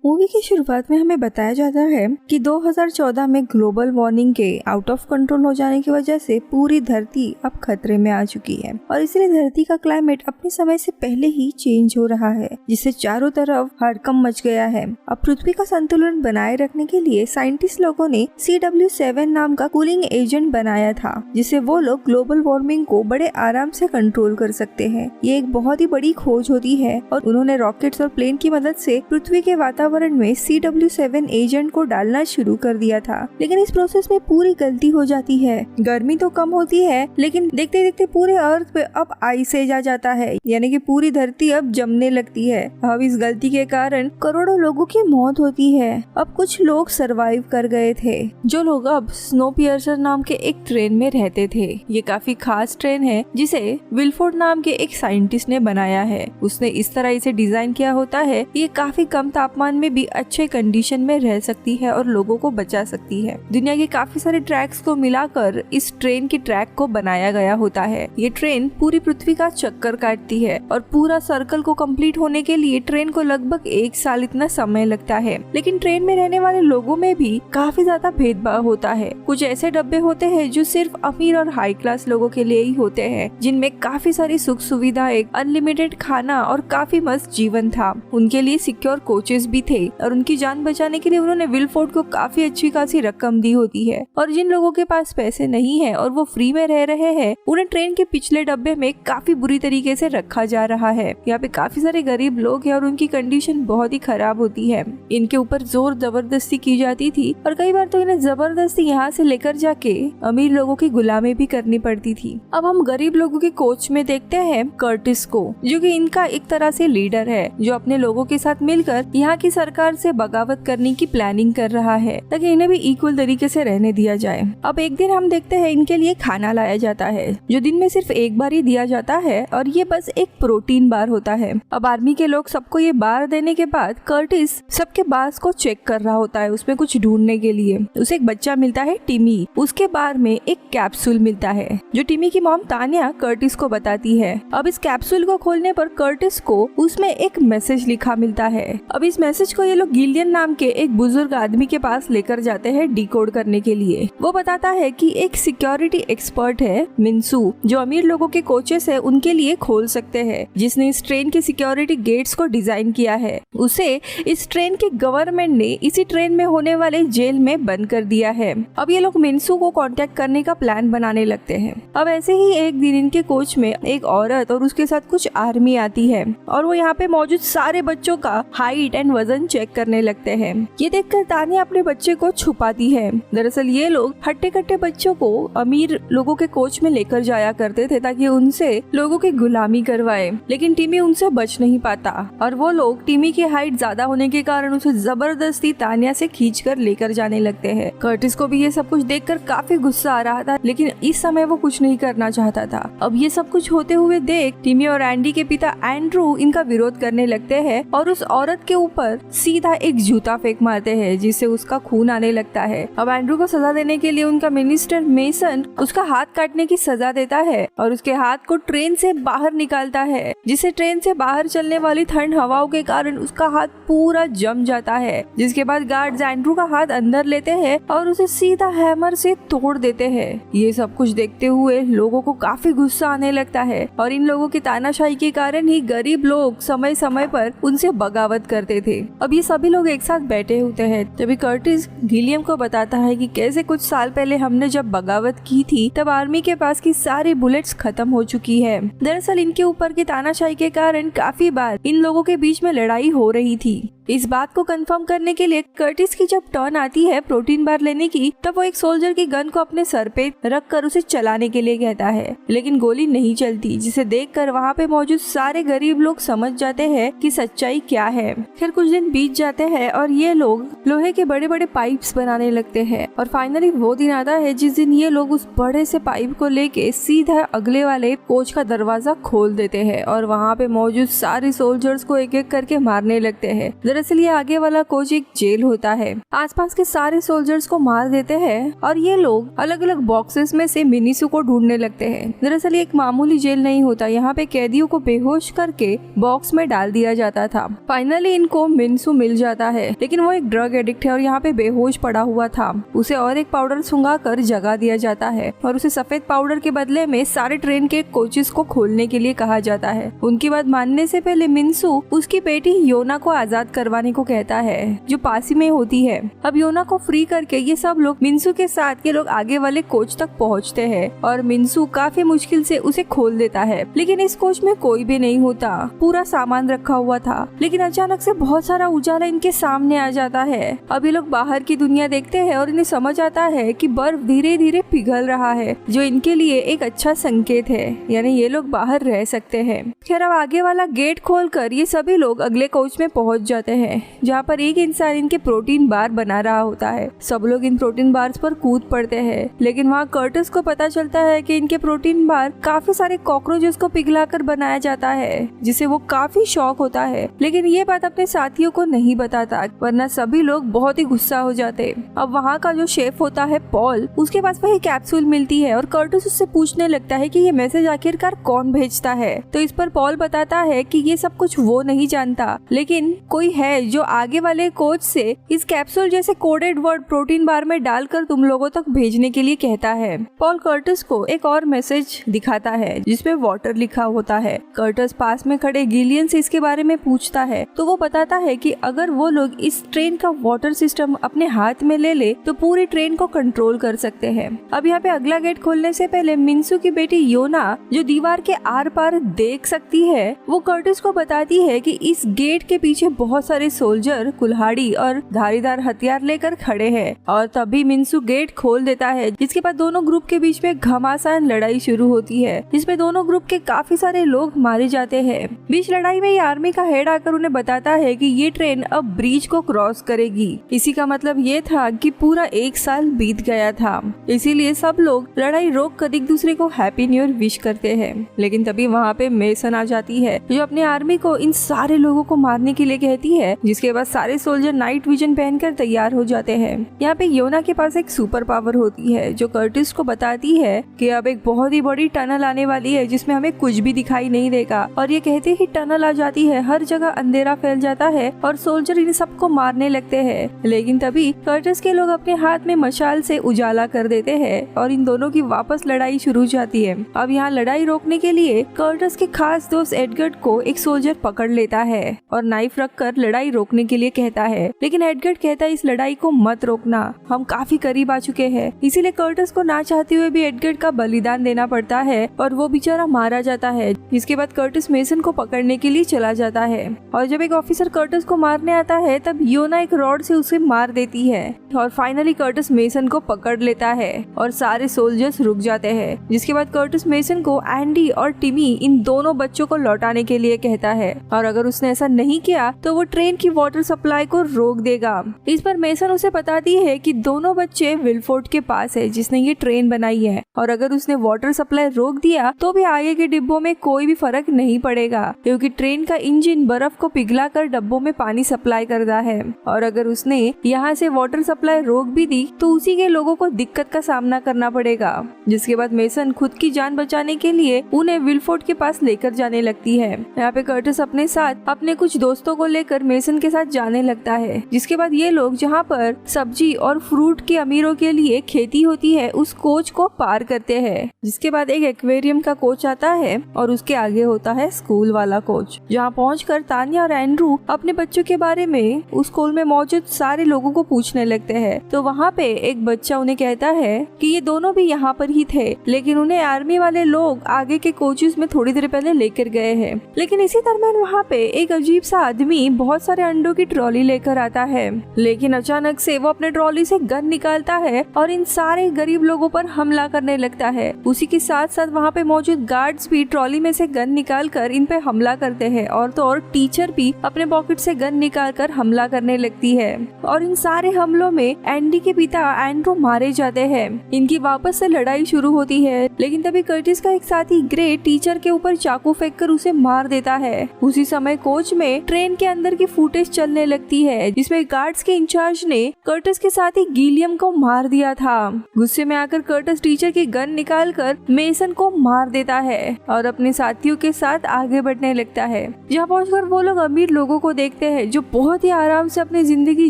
Movie की शुरुआत में हमें बताया जाता है कि 2014 में ग्लोबल वार्मिंग के आउट ऑफ कंट्रोल हो जाने की वजह से पूरी धरती अब खतरे में आ चुकी है और इसलिए धरती का क्लाइमेट अपने समय से पहले ही चेंज हो रहा है, जिससे चारों तरफ हड़कंप मच गया है। अब पृथ्वी का संतुलन बनाए रखने के लिए साइंटिस्ट लोगों ने CW7 नाम का कूलिंग एजेंट बनाया था, जिससे वो लोग ग्लोबल वार्मिंग को बड़े आराम से कंट्रोल कर सकते हैं। ये एक बहुत ही बड़ी खोज होती है और उन्होंने रॉकेट्स और प्लेन की मदद से पृथ्वी के वातावरण में CW7 एजेंट को डालना शुरू कर दिया था। लेकिन इस प्रोसेस में पूरी गलती हो जाती है। गर्मी तो कम होती है, लेकिन देखते देखते पूरे अर्थ पे अब आइस एज आ जाता है, यानी कि पूरी धरती अब जमने लगती है। अब इस गलती के कारण करोड़ों लोगों की मौत होती है। अब कुछ लोग सरवाइव कर गए थे, जो लोग अब स्नोपियर्सर नाम के एक ट्रेन में रहते थे। ये काफी खास ट्रेन है जिसे विल्फोर्ड नाम के एक साइंटिस्ट ने बनाया है। उसने इस तरह इसे डिजाइन किया होता है, ये काफी कम तापमान में भी अच्छे कंडीशन में रह सकती है और लोगों को बचा सकती है। दुनिया के काफी सारे ट्रैक्स को मिलाकर इस ट्रेन की ट्रैक को बनाया गया होता है। ये ट्रेन पूरी पृथ्वी का चक्कर काटती है और पूरा सर्कल को कंप्लीट होने के लिए ट्रेन को लगभग 1 साल इतना समय लगता है। लेकिन ट्रेन में रहने वाले लोगों में भी काफी ज्यादा भेदभाव होता है। कुछ ऐसे डब्बे होते हैं जो सिर्फ अमीर और हाई क्लास लोगों के लिए ही होते हैं, जिनमें काफी सारी सुख सुविधाएं, अनलिमिटेड खाना और काफी मस्त जीवन था। उनके लिए सिक्योर कोचेस भी थे और उनकी जान बचाने के लिए उन्होंने विल्फोर्ड को काफी अच्छी खासी रकम दी होती है। और जिन लोगों के पास पैसे नहीं है और वो फ्री में रह रहे हैं, उन्हें ट्रेन के पिछले डब्बे में काफी बुरी तरीके से रखा जा रहा है। यहाँ पे काफी सारे गरीब लोग हैं और उनकी कंडीशन बहुत ही खराब होती है। इनके ऊपर जोर जबरदस्ती की जाती थी और कई बार तो इन्हें जबरदस्ती यहाँ से लेकर जाके अमीर लोगों की गुलामी भी करनी पड़ती थी। अब हम गरीब लोगों के कोच में देखते हैं कर्टिस को, जो कि इनका एक तरह से लीडर है, जो अपने लोगों के साथ मिलकर यहाँ की सरकार से बगावत करने की प्लानिंग कर रहा है ताकि इन्हें भी इक्वल तरीके से रहने दिया जाए। अब एक दिन हम देखते हैं इनके लिए खाना लाया जाता है, जो दिन में सिर्फ एक बार ही दिया जाता है और ये बस एक प्रोटीन बार होता है। अब आर्मी के लोग सबको ये बार देने के बाद कर्टिस सबके बार्स को चेक कर रहा होता है, उसमें कुछ ढूंढने के लिए। उसे एक बच्चा मिलता है टिमी, उसके बार में एक कैप्सूल मिलता है जो टिमी की मॉम तानिया कर्टिस को बताती है। अब इस कैप्सूल को खोलने पर कर्टिस को उसमें एक मैसेज लिखा मिलता है। अब इस मैसेज को ये लोग गिलियन नाम के एक बुजुर्ग आदमी के पास लेकर जाते हैं डिकोड करने के लिए। वो बताता है कि एक सिक्योरिटी एक्सपर्ट है मिन्सू, जो अमीर लोगों के कोचेस है उनके लिए खोल सकते हैं, जिसने इस ट्रेन के सिक्योरिटी गेट्स को डिजाइन किया है। उसे इस ट्रेन के गवर्नमेंट ने इसी ट्रेन में होने वाले जेल में बंद कर दिया है। अब ये लोग मिन्सू को कांटेक्ट करने का प्लान बनाने लगते हैं। अब ऐसे ही एक दिन इनके कोच में एक औरत और उसके साथ कुछ आर्मी आती है और वो यहाँ पे मौजूद सारे बच्चों का हाइट एंड वजन चेक करने लगते हैं। ये देखकर तानिया अपने बच्चे को छुपाती है। दरअसल ये लोग हट्टे कट्टे बच्चों को अमीर लोगों के कोच में लेकर जाया करते थे ताकि उनसे लोगों की गुलामी करवाए, लेकिन टिमी उनसे बच नहीं पाता और वो लोग टिमी की हाइट ज्यादा होने के कारण उसे जबरदस्ती तानिया से खींचकर लेकर जाने लगते हैं। कर्टिस को भी ये सब कुछ देखकर काफी गुस्सा आ रहा था, लेकिन इस समय वो कुछ नहीं करना चाहता था। अब ये सब कुछ होते हुए देख टिमी और एंडी के पिता एंड्रू इनका विरोध करने लगते हैं और उस औरत के ऊपर सीधा एक जूता फेंक मारते हैं, जिससे उसका खून आने लगता है। अब एंड्रू को सजा देने के लिए उनका मिनिस्टर मेसन उसका हाथ काटने की सजा देता है और उसके हाथ को ट्रेन से बाहर निकालता है, जिससे ट्रेन से बाहर चलने वाली ठंड हवाओं के कारण उसका हाथ पूरा जम जाता है। जिसके बाद गार्ड्स एंड्रू का हाथ अंदर लेते हैं और उसे सीधा हैमर से तोड़ देते हैं। ये सब कुछ देखते हुए लोगों को काफी गुस्सा आने लगता है और इन लोगों की तानाशाही के कारण ही गरीब लोग समय समय पर उनसे बगावत करते थे। अब ये सभी लोग एक साथ बैठे होते हैं, तभी कर्टिस गिलियम को बताता है कि कैसे कुछ साल पहले हमने जब बगावत की थी तब आर्मी के पास की सारी बुलेट्स खत्म हो चुकी है। दरअसल इनके ऊपर की तानाशाही के कारण काफी बार इन लोगों के बीच में लड़ाई हो रही थी। इस बात को कंफर्म करने के लिए कर्टिस की जब टर्न आती है प्रोटीन बार लेने की, तब वो एक सोल्जर की गन को अपने सर पे रख कर उसे चलाने के लिए कहता है, लेकिन गोली नहीं चलती, जिसे देखकर वहाँ पे मौजूद सारे गरीब लोग समझ जाते हैं कि सच्चाई क्या है। फिर कुछ दिन बीत जाते हैं और ये लोग लोहे के बड़े बड़े पाइप्स बनाने लगते हैं और फाइनली वो दिन आता है जिस दिन ये लोग उस बड़े से पाइप को लेके सीधा अगले वाले कोच का दरवाजा खोल देते हैं और वहाँ पे मौजूद सारे सोल्जर्स को एक एक करके मारने लगते हैं। दरअसल ये आगे वाला कोच एक जेल होता है। आसपास के सारे सोल्जर्स को मार देते हैं और ये लोग अलग अलग बॉक्सेस में से मिनीसू को ढूंढने लगते हैं। दरअसल ये एक मामूली जेल नहीं होता, यहाँ पे कैदियों को बेहोश करके बॉक्स में डाल दिया जाता था। फाइनली इनको मिन्सू मिल जाता है, लेकिन वो एक ड्रग एडिक्ट है और यहाँ पे बेहोश पड़ा हुआ था। उसे और एक पाउडर सुंघा कर जगा दिया जाता है और उसे सफेद पाउडर के बदले में सारे ट्रेन के कोचेस को खोलने के लिए कहा जाता है। उनकी बात मानने से पहले मिन्सू उसकी बेटी योना को आजाद करवाने को कहता है, जो पास ही में होती है। अब योना को फ्री करके ये सब लोग मिन्सू के साथ ये लोग आगे वाले कोच तक पहुँचते हैं और मिन्सू काफी मुश्किल से उसे खोल देता है, लेकिन इस कोच में कोई भी नहीं होता। पूरा सामान रखा हुआ था, लेकिन अचानक से बहुत सारा उजाला इनके सामने आ जाता है। अब ये लोग बाहर की दुनिया देखते हैं और इन्हें समझ आता है कि बर्फ धीरे धीरे पिघल रहा है, जो इनके लिए एक अच्छा संकेत है, यानी ये लोग बाहर रह सकते हैं। खैर, अब आगे वाला गेट खोलकर ये सभी लोग अगले कोच में पहुंच जाते हैं, जहाँ पर एक इंसान इनके प्रोटीन बार बना रहा होता है। सब लोग इन प्रोटीन बार्स पर कूद पड़ते हैं, लेकिन वहाँ कर्टिस को पता चलता है कि इनके प्रोटीन बार काफी सारे कॉकरोचेस को पिघलाकर बनाया जाता है, जिसे वो काफी शौक होता है। लेकिन ये बात अपने साथियों को नहीं बताता, वरना सभी लोग बहुत ही गुस्सा हो जाते। अब वहाँ का जो शेफ होता है पॉल, उसके पास वही कैप्सूल मिलती है और कर्टिस उससे पूछने लगता है कि ये मैसेज आखिरकार कौन भेजता है। तो इस पर पॉल बताता है कि ये सब कुछ वो नहीं जानता, लेकिन कोई है जो आगे वाले कोच से इस कैप्सूल जैसे कोडेड वर्ड प्रोटीन बार में डालकर तुम लोगों तक भेजने के लिए कहता है। पॉल कर्टिस को एक और मैसेज दिखाता है जिसमें वाटर लिखा होता है। कर्टिस पास में खड़े गिलियन से इसके बारे में पूछता है, तो वो बताता है कि अगर वो लोग इस ट्रेन का वाटर सिस्टम अपने हाथ में ले ले तो पूरी ट्रेन को कंट्रोल कर सकते हैं। अब यहाँ पे अगला गेट खोलने से पहले मिन्सू की बेटी योना, जो दीवार के आर पार देख सकती है, वो कर्टिस को बताती है कि इस गेट के पीछे बहुत सारे सोल्जर कुल्हाड़ी और धारीदार हथियार लेकर खड़े हैं। और तभी मिन्सू गेट खोल देता है, जिसके बाद दोनों ग्रुप के बीच में घमासान लड़ाई शुरू होती है, जिसमें दोनों ग्रुप के काफी सारे लोग मारे जाते हैं। बीच लड़ाई में ये आर्मी का हेड आकर उन्हें बताता है कि ये ट्रेन अब ब्रिज को क्रॉस करेगी। इसी का मतलब ये था कि पूरा 1 साल बीत गया था, इसीलिए सब लोग लड़ाई रोक कर एक दूसरे को हैप्पी न्यू ईयर विश करते हैं। लेकिन तभी वहाँ पे मेसन आ जाती है, जो अपने आर्मी को इन सारे लोगों को मारने के लिए कहती है, जिसके बाद सारे सोल्जर नाइट विजन पहनकर तैयार हो जाते हैं। यहाँ पे योना के पास एक सुपर पावर होती है, जो कर्टिस को बताती है कि अब एक बहुत ही बड़ी टनल आने वाली है, जिसमें हमें कुछ भी दिखाई नहीं देगा। और ये कहते ही टनल आ जाती है, हर जगह अंधेरा फैल जाता है और सोल्जर इन सबको मारने लगते हैं। लेकिन तभी कर्टिस के लोग अपने हाथ में मशाल से उजाला कर देते हैं और इन दोनों की वापस लड़ाई शुरू हो जाती है। अब यहाँ लड़ाई रोकने के लिए कर्टिस के खास दोस्त एडगर्ड को एक सोल्जर पकड़ लेता है और नाइफ रखकर लड़ाई रोकने के लिए कहता है, लेकिन एडगर्ड कहता है इस लड़ाई को मत रोकना, हम काफी करीब आ चुके हैं। इसीलिए कर्टिस को ना चाहते हुए भी एडगर्ड का बलिदान देना पड़ता है और वो बेचारा मारा जाता है। जिसके बाद कर्टिस मेसन को पकड़ने के लिए चला जाता है और जब एक ऑफिसर कर्टिस को मारने आता है तब योना एक रॉड से उसे मार देती है और फाइनली कर्टिस मेसन को पकड़ लेता है और सारे सोल्जर्स रुक जाते हैं। जिसके बाद कर्टिस मेसन को एंडी और टिमी इन दोनों बच्चों को लौटाने के लिए कहता है और अगर उसने ऐसा नहीं किया तो वो ट्रेन की वाटर सप्लाई को रोक देगा। इस पर मेसन उसे बताती है कि दोनों बच्चे विलफोर्ड के पास है, जिसने ये ट्रेन बनाई है, और अगर उसने वाटर सप्लाई रोक दिया तो भी आगे के डिब्बों में कोई भी फर्क नहीं पड़ेगा, क्योंकि ट्रेन का इंजन बर्फ को पिघला कर डब्बों में पानी सप्लाई करता है। और अगर उसने यहाँ से वाटर सप्लाई रोक भी दी तो उसी के लोगों को दिक्कत का सामना करना पड़ेगा। जिसके बाद मेसन खुद की जान बचाने के लिए उन्हें विलफोर्ड के पास लेकर जाने लगती है। यहाँ पे कर्टिस अपने साथ अपने कुछ दोस्तों को लेकर मेसन के साथ जाने लगता है। जिसके बाद ये लोग जहाँ पर सब्जी और फ्रूट के अमीरों के लिए खेती होती है उस कोच को पार करते हैं। जिसके बाद एक एक्वेरियम का कोच आता है और उसके आगे होता है स्कूल वाला कोच, जहाँ पहुंचकर तानिया और एंड्रू अपने बच्चों के बारे में उस स्कूल में मौजूद सारे लोगों को पूछने लगते हैं। तो वहाँ पे एक बच्चा उन्हें कहता है कि ये दोनों भी यहाँ पर ही थे, लेकिन उन्हें आर्मी वाले लोग आगे के कोचेस में थोड़ी देर पहले लेकर गए हैं। लेकिन इसी दरम्यान वहाँ पे एक अजीब सा आदमी बहुत सारे अंडों की ट्रॉली लेकर आता है, लेकिन अचानक से वो अपने ट्रॉली से गन निकालता है और इन सारे गरीब लोगों पर हमला करने लगता है। उसी के साथ साथ वहाँ पे मौजूद गार्ड्स भी ट्रॉली में से गन निकाल कर इन पे हमला करते हैं और तो और टीचर भी अपने पॉकेट से गन निकाल कर हमला करने लगती है। और इन सारे हमलों में एंडी के पिता एंड्रू मारे जाते हैं। इनकी वापस से लड़ाई शुरू होती है, लेकिन तभी कर्टिस का एक साथी ग्रे टीचर के ऊपर चाकू फेंककर उसे मार देता है। उसी समय कोच में ट्रेन के अंदर की फुटेज चलने लगती है, जिसमें गार्ड्स के इंचार्ज ने कर्टिस के साथी गिलियम को मार दिया था। गुस्से में आकर कर्टिस टीचर की गन निकाल कर मेसन को मार देता है और अपने साथियों के साथ आगे बढ़ने लगता है। जहाँ पहुंचकर वो लोग अमीर लोगों को देखते देखते हैं जो बहुत ही आराम से अपनी जिंदगी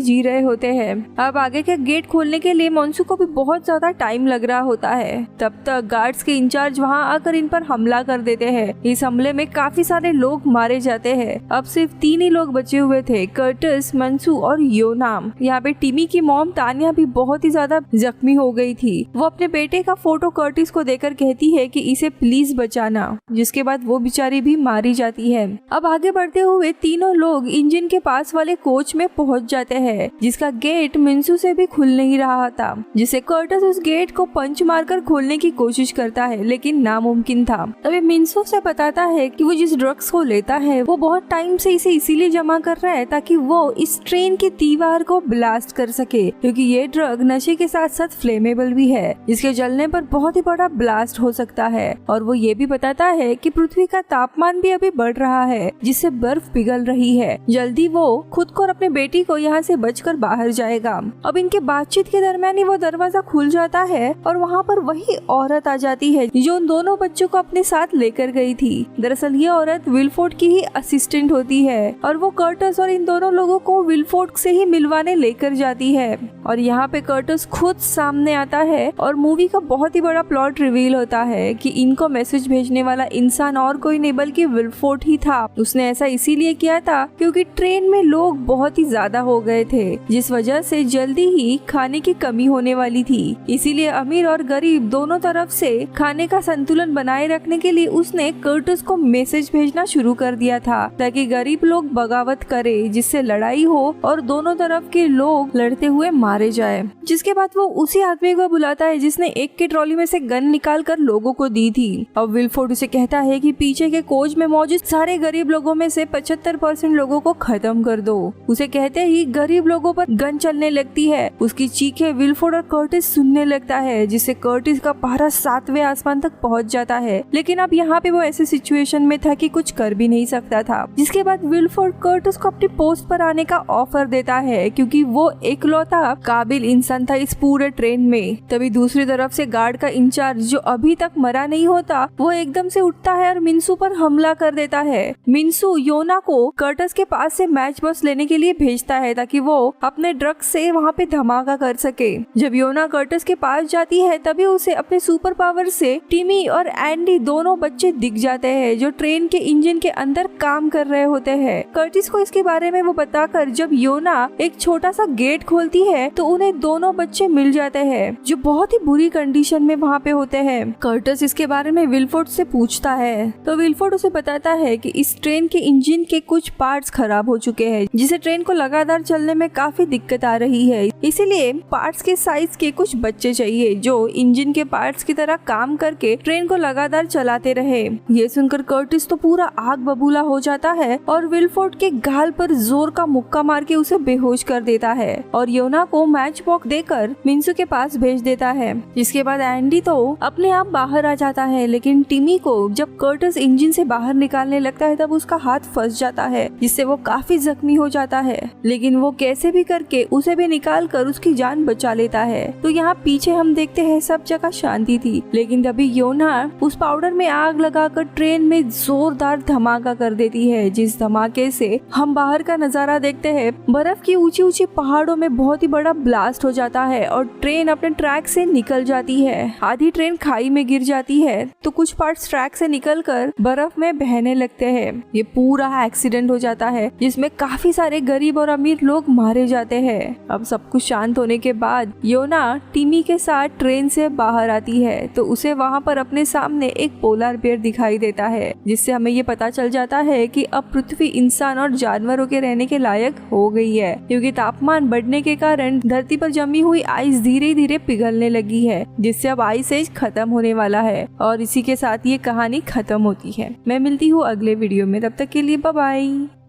जी रहे होते हैं। अब आगे का गेट खोलने के लिए मंसू को भी बहुत ज्यादा टाइम लग रहा होता है। तब तक गार्ड्स के इंचार्ज वहाँ आकर इन पर हमला कर देते हैं। इस हमले में काफी सारे लोग मारे जाते हैं। अब सिर्फ 3 ही लोग बचे हुए थे, कर्टिस, मंसू और योना। यहाँ पे टिमी की मॉम तानिया भी बहुत ही ज्यादा जख्मी हो गई थी। वो अपने बेटे का फोटो कर्टिस को देकर कहती है कि इसे प्लीज बचाना, जिसके बाद वो बेचारी भी मारी जाती है। अब आगे बढ़ते हुए तीनों लोग इंजन के पास वाले कोच में पहुंच जाते हैं, जिसका गेट मिंसू से भी खुल नहीं रहा था, जिसे कर्टिस उस गेट को पंच मारकर खोलने की कोशिश करता है, लेकिन नामुमकिन था। तभी मिंसू से बताता है कि वो जिस ड्रग्स को लेता है वो बहुत टाइम से इसे इसीलिए जमा कर रहा है ताकि वो इस ट्रेन की दीवार को ब्लास्ट कर सके, क्योंकि ये ड्रग नशे के साथ साथ फ्लेमेबल भी है, जिसके जलने पर बहुत ही बड़ा ब्लास्ट हो सकता है। और वो ये भी बताता है कि पृथ्वी का तापमान भी अभी बढ़ रहा है, जिससे बर्फ पिघल रही है। जल्दी वो खुद को और अपने बेटी को यहाँ से बचकर बाहर जाएगा। अब इनके बातचीत के दरमियान ही वो दरवाजा खुल जाता है और वहाँ पर वही औरत आ जाती है जो उन दोनों बच्चों को अपने साथ लेकर गई थी। दरअसल ये औरत विलफोर्ड की ही असिस्टेंट होती है और वो कर्टिस और इन दोनों लोगों को विलफोर्ड से ही मिलवाने लेकर जाती है। और यहाँ पे कर्टिस खुद सामने आता है और मूवी का बहुत ही बड़ा प्लॉट रिवील होता है कि इनको मैसेज भेजने वाला इंसान और कोई नहीं बल्कि विलफोर्ड ही था। उसने ऐसा इसीलिए किया था क्योंकि ट्रेन में लोग बहुत ही ज्यादा हो गए थे, जिस वजह से जल्दी ही खाने की कमी होने वाली थी। इसीलिए अमीर और गरीब दोनों तरफ से खाने का संतुलन बनाए रखने के लिए उसने कर्टिस को मैसेज भेजना शुरू कर दिया था ताकि गरीब लोग बगावत करे, जिससे लड़ाई हो और दोनों तरफ के लोग लड़ते हुए मारे जाए। जिसके बाद वो उसी आदमी को बुलाता है जिसने एक की ट्रॉली में से गन निकाल कर लोगों को दी थी। अब विलफोर्ड उसे कहता है कि पीछे के कोच में मौजूद सारे गरीब लोगों में से 75% लोगों को खत्म कर दो। उसे कहते ही गरीब लोगों पर गन चलने लगती है। उसकी चीखें विलफोर्ड और कर्टिस सुनने लगता है, जिससे कर्टिस का पारा 7वें आसमान तक पहुंच जाता है। लेकिन अब यहाँ पे वो ऐसे सिचुएशन में था कि कुछ कर भी नहीं सकता था। जिसके बाद विलफोर्ड कर्टिस को अपनी पोस्ट पर आने का ऑफर देता है क्योंकि वो एकलौता काबिल इंसान था इस पूरे ट्रेन में। तभी दूसरी तरफ से गार्ड का इंचार्ज जो अभी तक मरा नहीं होता वो एकदम से उठता है और मिंसू पर हमला कर देता है। मिंसू योना को कर्टिस के पास से मैच बॉक्स लेने के लिए भेजता है ताकि वो अपने ड्रग्स से वहाँ पे धमाका कर सके। जब योना कर्टिस के पास जाती है तभी उसे अपने सुपर पावर से टिमी और एंडी दोनों बच्चे दिख जाते हैं जो ट्रेन के इंजन के अंदर काम कर रहे होते हैं। कर्टिस को इसके बारे में वो बताकर जब योना एक छोटा सा गेट खोलती है तो उन्हें दोनों बच्चे मिल जाते हैं जो बहुत ही बुरी कंडीशन में वहाँ पे होते हैं। कर्टिस इसके बारे में विलफोर्ड से पूछता है तो विलफोर्ड उसे बताता है कि इस ट्रेन के इंजन के कुछ पार्ट्स खराब हो चुके हैं, जिसे ट्रेन को लगातार चलने में काफी दिक्कत आ रही है। इसीलिए पार्ट्स के साइज के कुछ बच्चे चाहिए जो इंजन के पार्ट्स की तरह काम करके ट्रेन को लगातार चलाते रहे। ये सुनकर कर्टिस तो पूरा आग बबूला हो जाता है और विलफोर्ड के गाल पर जोर का मुक्का मार के उसे बेहोश कर देता है और योना को मैच बॉक्स देकर मिंसू के पास भेज देता है। जिसके बाद एंडी तो अपने आप बाहर आ जाता है, लेकिन टिमी को जब कर्टिस इंजन से बाहर निकालने लगता है तब उसका हाथ फंस जाता है, जिससे वो काफी जख्मी हो जाता है। लेकिन वो कैसे भी करके उसे भी निकाल कर उसकी जान बचा लेता है। तो यहाँ पीछे हम देखते हैं सब जगह शांति थी, लेकिन तभी योना उस पाउडर में आग लगाकर ट्रेन में जोरदार धमाका कर देती है, जिस धमाके से हम बाहर का नजारा देखते हैं। बर्फ की ऊंची ऊंची पहाड़ों में बहुत ही बड़ा ब्लास्ट हो जाता है और ट्रेन अपने ट्रैक से निकल जाती है। आधी ट्रेन खाई में गिर जाती है तो कुछ पार्ट्स ट्रैक से निकलकर बर्फ में बहने लगते हैं। ये पूरा एक्सीडेंट हो जाता है जिसमें काफी सारे गरीब और अमीर लोग मारे जाते हैं। अब सब कुछ शांत होने के बाद योना टिमी के साथ ट्रेन से बाहर आती है तो उसे वहाँ पर अपने सामने एक पोलर बेयर दिखाई देता है, जिससे हमें ये पता चल जाता है कि अब पृथ्वी इंसान और जानवरों के रहने के लायक हो गई है, क्योंकि तापमान बढ़ने के कारण धरती पर जमी हुई आइस धीरे धीरे पिघलने लगी है, जिससे अब आइस एज खत्म होने वाला है। और इसी के साथ ये कहानी खत्म होती है। मैं मिलती हूँ अगले वीडियो में, तब तक के लिए बाय बाय।